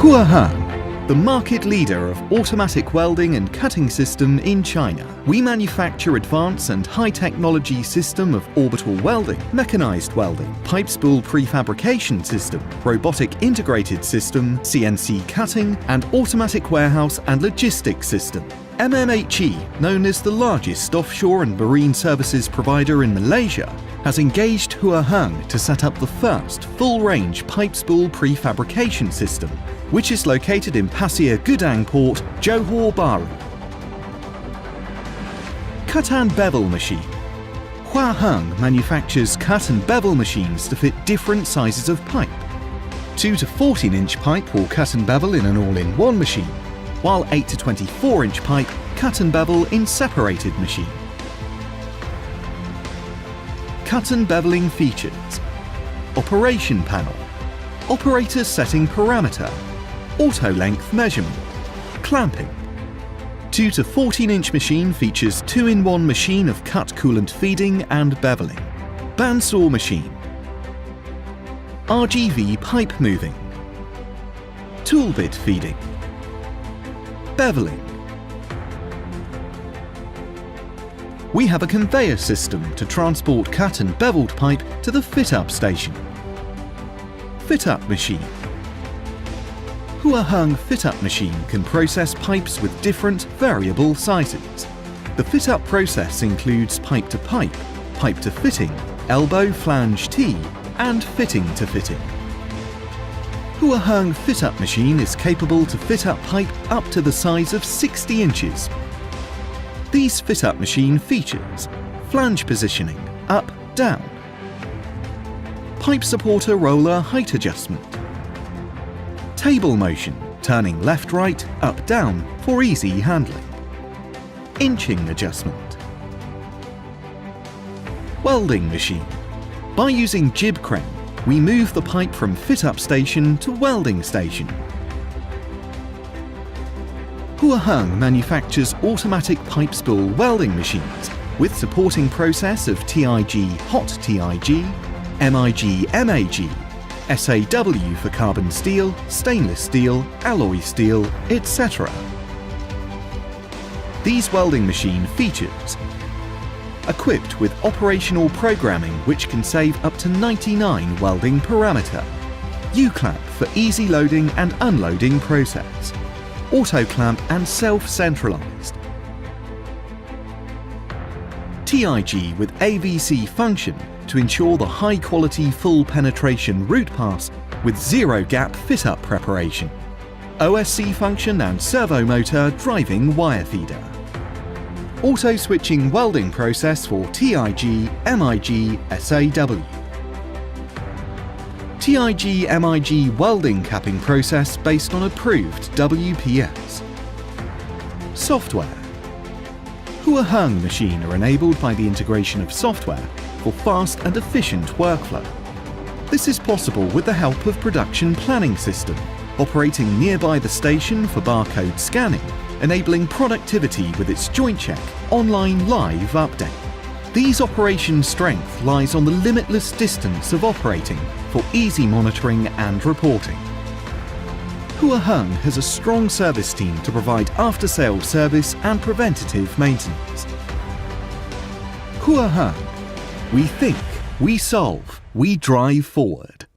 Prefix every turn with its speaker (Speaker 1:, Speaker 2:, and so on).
Speaker 1: HUAHENG, the market leader of automatic welding and cutting system in China. We manufacture advanced and high-technology system of orbital welding, mechanized welding, pipe spool prefabrication system, robotic integrated system, CNC cutting, and automatic warehouse and logistics system. MMHE, known as the largest offshore and marine services provider in Malaysia, has engaged HUAHENG to set up the first full-range pipe spool prefabrication system, which is located in Pasir Gudang Port, Johor Bahru. Cut and bevel machine. HUAHENG manufactures cut and bevel machines to fit different sizes of pipe. 2 to 14-inch pipe will cut and bevel in an all-in-one machine, while 8 to 24-inch pipe cut and bevel in separated machine. Cut and beveling features: operation panel, operator setting parameter, auto length measurement, clamping. 2 to 14-inch machine features 2-in-1 machine of cut coolant feeding and beveling, bandsaw machine, RGV pipe moving, tool bit feeding, beveling. We have a conveyor system to transport cut and beveled pipe to the fit-up station. Fit-up machine. HUAHENG fit-up machine can process pipes with different variable sizes. The fit-up process includes pipe to pipe, pipe to fitting, elbow flange T, and fitting to fitting. HUAHENG fit-up machine is capable to fit up pipe up to the size of 60 inches. These fit-up machine features: flange positioning, up, down, pipe supporter roller height adjustment, table motion, turning left, right, up, down for easy handling, inching adjustment. Welding machine. By using jib crane, we move the pipe from fit-up station to welding station. HUAHENG manufactures automatic pipe spool welding machines with supporting process of TIG hot TIG, MIG MAG, SAW for carbon steel, stainless steel, alloy steel, etc. These welding machine features: equipped with operational programming which can save up to 99 welding parameter, U-clamp for easy loading and unloading process, auto clamp and self-centralized, TIG with AVC function to ensure the high-quality full penetration root pass with zero-gap fit-up preparation, OSC function and servo motor driving wire feeder, auto-switching welding process for TIG, MIG, SAW, TIG MIG welding capping process based on approved WPS. Software. HUAHENG machine are enabled by the integration of software for fast and efficient workflow. This is possible with the help of production planning system, operating nearby the station for barcode scanning, enabling productivity with its joint check, online live update. These operation strength lies on the limitless distance of operating for easy monitoring and reporting. HUAHENG has a strong service team to provide after-sales service and preventative maintenance. HUAHENG. We think, we solve, we drive forward.